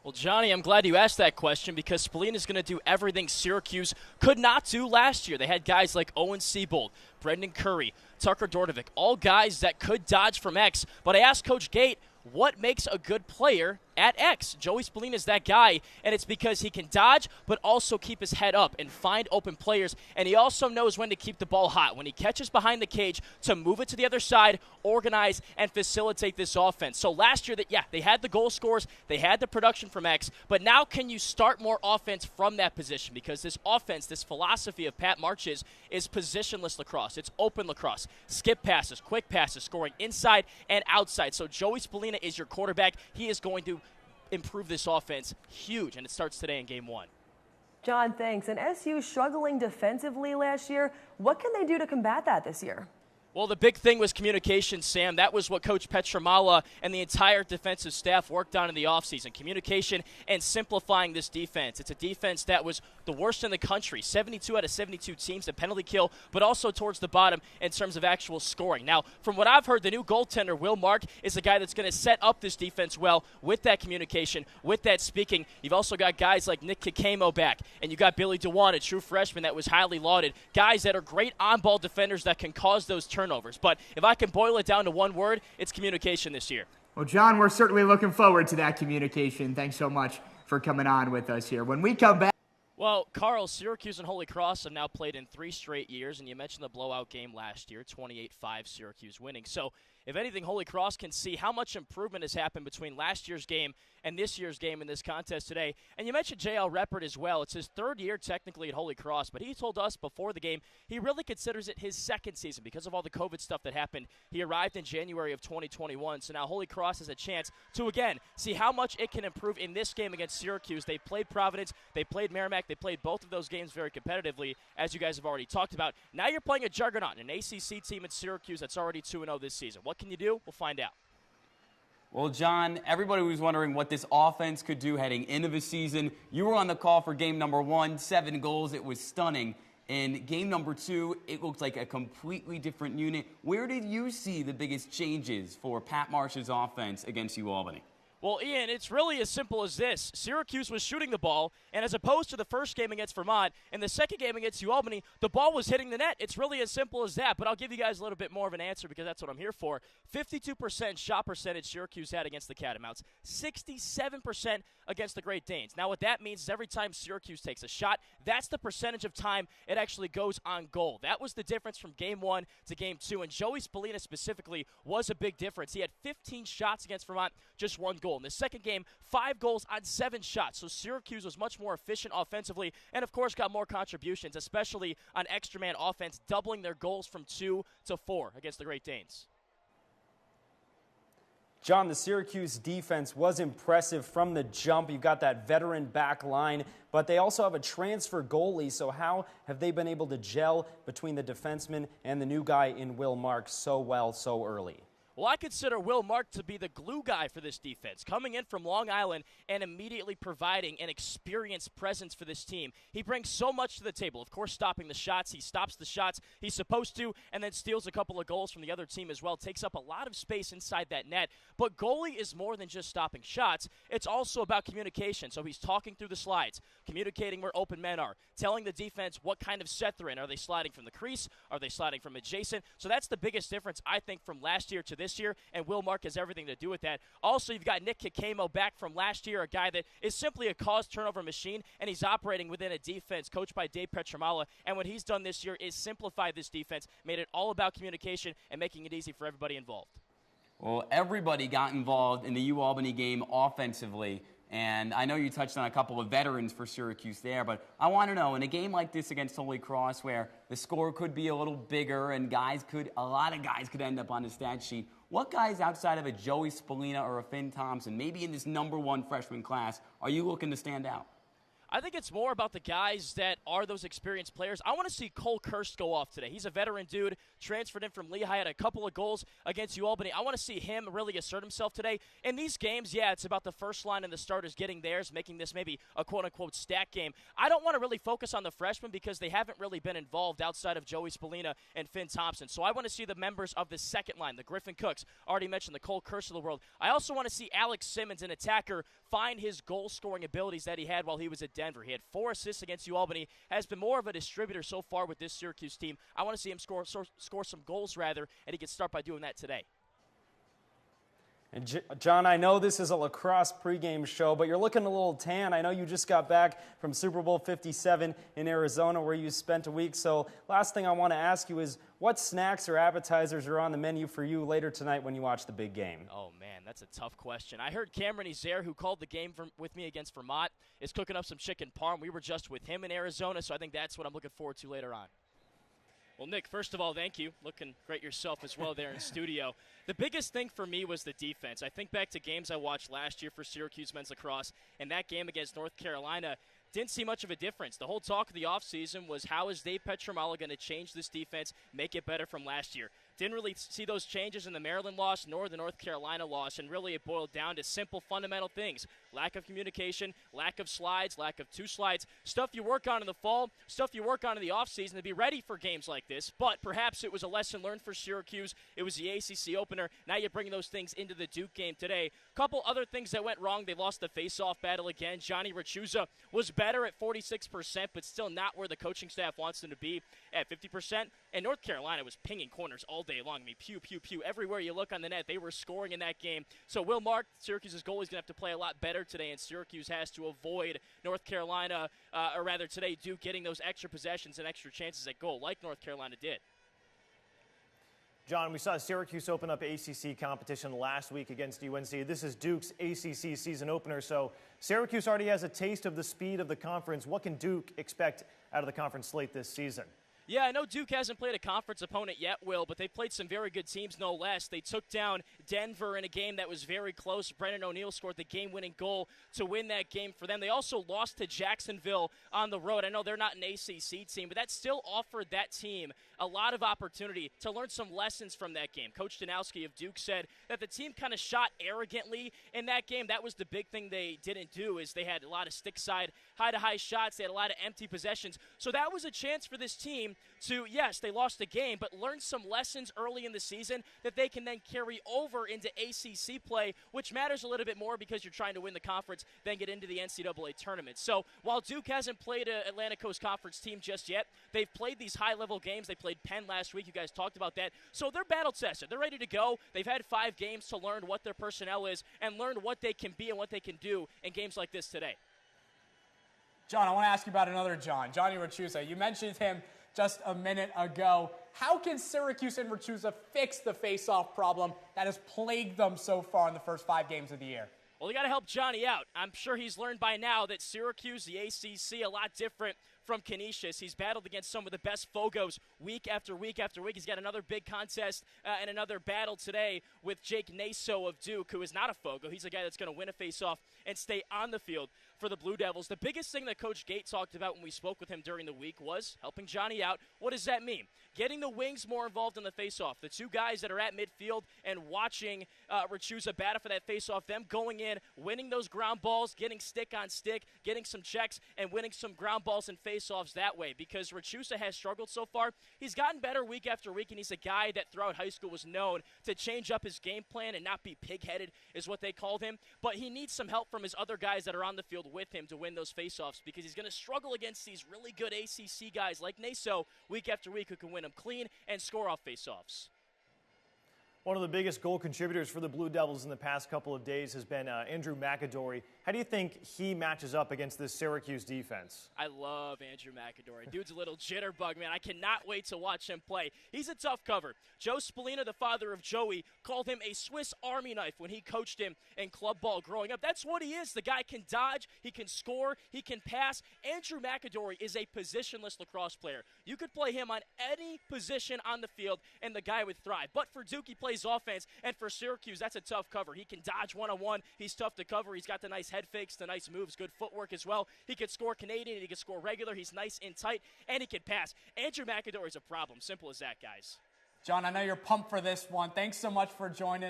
Well, Johnny, I'm glad you asked that question because Spallina is going to do everything Syracuse could not do last year. They had guys like Owen Siebold, Brendan Curry, Tucker Dordovic, all guys that could dodge from X. But I asked Coach Gate, what makes a good player at X? Joey Spallina is that guy, and it's because he can dodge but also keep his head up and find open players, and he also knows when to keep the ball hot. When he catches behind the cage, to move it to the other side, organize, and facilitate this offense. So last year, they had the goal scores, they had the production from X, but now can you start more offense from that position? Because this offense, this philosophy of Pat March's is positionless lacrosse. It's open lacrosse, skip passes, quick passes, scoring inside and outside. So Joey Spallina is your quarterback. He is going to improve this offense huge, and it starts today in game 1. John, thanks. And SU struggling defensively last year. What can they do to combat that this year? Well, the big thing was communication, Sam. That was what Coach Petramala and the entire defensive staff worked on in the offseason. Communication and simplifying this defense. It's a defense that was the worst in the country. 72 out of 72 teams in penalty kill, but also towards the bottom in terms of actual scoring. Now, from what I've heard, the new goaltender, Will Mark, is the guy that's going to set up this defense well with that communication, with that speaking. You've also got guys like Nick Kikamo back, and you got Billy Dewan, a true freshman that was highly lauded. Guys that are great on-ball defenders that can cause those turnovers. But if I can boil it down to one word, it's communication this year. Well, John, we're certainly looking forward to that communication. Thanks so much for coming on with us here. When we come back. Well, Carl, Syracuse and Holy Cross have now played in 3 straight years, and you mentioned the blowout game last year, 28-5 Syracuse winning. So, if anything, Holy Cross can see how much improvement has happened between last year's game and this year's game in this contest today. And you mentioned J.L. Reppert as well. It's his 3rd year technically at Holy Cross, but he told us before the game he really considers it his 2nd season because of all the COVID stuff that happened. He arrived in January of 2021, so now Holy Cross has a chance to, again, see how much it can improve in this game against Syracuse. They played Providence, they played Merrimack, they played both of those games very competitively, as you guys have already talked about. Now you're playing a juggernaut, an ACC team at Syracuse that's already 2-0 this season. What can you do? We'll find out. Well, John, everybody was wondering what this offense could do heading into the season. You were on the call for game number 1, 7 goals. It was stunning. In game number 2, it looked like a completely different unit. Where did you see the biggest changes for Pat Marsh's offense against UAlbany? Well, Ian, it's really as simple as this. Syracuse was shooting the ball, and as opposed to the first game against Vermont and the second game against UAlbany, the ball was hitting the net. It's really as simple as that, but I'll give you guys a little bit more of an answer because that's what I'm here for. 52% shot percentage Syracuse had against the Catamounts, 67% against the Great Danes. Now, what that means is every time Syracuse takes a shot, that's the percentage of time it actually goes on goal. That was the difference from game 1 to game 2, and Joey Spallina specifically was a big difference. He had 15 shots against Vermont, just 1 goal. In the second game, 5 goals on 7 shots. So Syracuse was much more efficient offensively and, of course, got more contributions, especially on extra man offense, doubling their goals from 2 to 4 against the Great Danes. John, the Syracuse defense was impressive from the jump. You've got that veteran back line, but they also have a transfer goalie. So how have they been able to gel between the defenseman and the new guy in Will Marks so well so early? Well, I consider Will Mark to be the glue guy for this defense, coming in from Long Island and immediately providing an experienced presence for this team. He brings so much to the table. Of course, stopping the shots. He stops the shots he's supposed to and then steals a couple of goals from the other team as well. Takes up a lot of space inside that net. But goalie is more than just stopping shots. It's also about communication. So he's talking through the slides, communicating where open men are, telling the defense what kind of set they're in. Are they sliding from the crease? Are they sliding from adjacent? So that's the biggest difference, I think, from last year to this year, and Will Mark has everything to do with that. Also, you've got Nick Kikamo back from last year, a guy that is simply a cause turnover machine, and he's operating within a defense coached by Dave Petramala, and what he's done this year is simplify this defense, made it all about communication and making it easy for everybody involved. Well, everybody got involved in the UAlbany game offensively, and I know you touched on a couple of veterans for Syracuse there, but I want to know, in a game like this against Holy Cross where the score could be a little bigger and a lot of guys could end up on the stat sheet, what guys outside of a Joey Spallina or a Finn Thompson, maybe in this number 1 freshman class, are you looking to stand out? I think it's more about the guys that are those experienced players. I want to see Cole Kirst go off today. He's a veteran dude, transferred in from Lehigh, had a couple of goals against UAlbany. I want to see him really assert himself today. In these games, yeah, it's about the first line and the starters getting theirs, making this maybe a quote-unquote stack game. I don't want to really focus on the freshmen because they haven't really been involved outside of Joey Spallina and Finn Thompson. So I want to see the members of the second line, the Griffin Cooks, already mentioned the Cole Kirst of the world. I also want to see Alex Simmons, an attacker, find his goal-scoring abilities that he had while he was at Denver. He had 4 assists against UAlbany, has been more of a distributor so far with this Syracuse team. I want to see him score some goals, rather, and he can start by doing that today. And John, I know this is a lacrosse pregame show, but you're looking a little tan. I know you just got back from Super Bowl 57 in Arizona where you spent a week. So last thing I want to ask you is what snacks or appetizers are on the menu for you later tonight when you watch the big game? Oh, man, that's a tough question. I heard Cameron Ezer, who called the game with me against Vermont, is cooking up some chicken parm. We were just with him in Arizona, so I think that's what I'm looking forward to later on. Well, Nick, first of all, thank you. Looking great yourself as well there in studio. The biggest thing for me was the defense. I think back to games I watched last year for Syracuse men's lacrosse, and that game against North Carolina didn't see much of a difference. The whole talk of the offseason was how is Dave Petramala going to change this defense, make it better from last year. Didn't really see those changes in the Maryland loss nor the North Carolina loss, and really it boiled down to simple fundamental things. Lack of communication, lack of slides, lack of 2 slides, stuff you work on in the fall, stuff you work on in the offseason to be ready for games like this. But perhaps it was a lesson learned for Syracuse. It was the ACC opener. Now you're bringing those things into the Duke game today. Couple other things that went wrong. They lost the face-off battle again. Johnny Rachuza was better at 46%, but still not where the coaching staff wants him to be at 50%. And North Carolina was pinging corners all day long. I mean, pew, pew, pew. Everywhere you look on the net, they were scoring in that game. So Will Mark, Syracuse's goalie, is going to have to play a lot better today, and Syracuse has to avoid North Carolina, or rather today, Duke getting those extra possessions and extra chances at goal, like North Carolina did. John, we saw Syracuse open up ACC competition last week against UNC. This is Duke's ACC season opener, so Syracuse already has a taste of the speed of the conference. What can Duke expect out of the conference slate this season? Yeah, I know Duke hasn't played a conference opponent yet, Will, but they played some very good teams, no less. They took down Denver in a game that was very close. Brennan O'Neill scored the game-winning goal to win that game for them. They also lost to Jacksonville on the road. I know they're not an ACC team, but that still offered that team a lot of opportunity to learn some lessons from that game. Coach Danowski of Duke said that the team kind of shot arrogantly in that game. That was the big thing they didn't do, is they had a lot of stick-side, high-to-high shots. They had a lot of empty possessions. So that was a chance for this team to, yes, they lost the game, but learn some lessons early in the season that they can then carry over into ACC play, which matters a little bit more because you're trying to win the conference, then get into the NCAA tournament. So while Duke hasn't played an Atlantic Coast Conference team just yet, they've played these high-level games. They played Penn last week. You guys talked about that. So they're battle-tested. They're ready to go. They've had 5 games to learn what their personnel is and learn what they can be and what they can do in games like this today. John, I want to ask you about another John, Johnny Rachuza. You mentioned him just a minute ago. How can Syracuse and Rachuza fix the face-off problem that has plagued them so far in the first 5 games of the year? Well, you got to help Johnny out. I'm sure he's learned by now that Syracuse, the ACC, a lot different from Canisius. He's battled against some of the best Fogos week after week after week. He's got another big contest and another battle today with Jake Naso of Duke, who is not a Fogo. He's a guy that's going to win a faceoff and stay on the field for the Blue Devils. The biggest thing that Coach Gate talked about when we spoke with him during the week was helping Johnny out. What does that mean? Getting the wings more involved in the faceoff. The 2 guys that are at midfield and watching Rachuza battle for that faceoff, them going in, winning those ground balls, getting stick on stick, getting some checks, and winning some ground balls and faceoffs that way, because Rachuza has struggled so far. He's gotten better week after week, and he's a guy that throughout high school was known to change up his game plan and not be pig-headed, is what they called him. But he needs some help from his other guys that are on the field with him to win those faceoffs, because he's going to struggle against these really good ACC guys like Naso week after week who can win them clean and score off faceoffs. One of the biggest goal contributors for the Blue Devils in the past couple of days has been Andrew McAdory. How do you think he matches up against this Syracuse defense? I love Andrew McAdory. Dude's a little jitterbug, man. I cannot wait to watch him play. He's a tough cover. Joe Spallina, the father of Joey, called him a Swiss Army knife when he coached him in club ball growing up. That's what he is. The guy can dodge, he can score, he can pass. Andrew McAdory is a positionless lacrosse player. You could play him on any position on the field, and the guy would thrive. But for Duke, he plays offense, and for Syracuse, that's a tough cover. He can dodge one-on-one. He's tough to cover. He's got the nice nice head fakes, the nice moves, good footwork as well. He could score Canadian, he could score regular, he's nice and tight, and he can pass. Andrew McAdory is a problem. Simple as that, guys. John, I know you're pumped for this one. Thanks so much for joining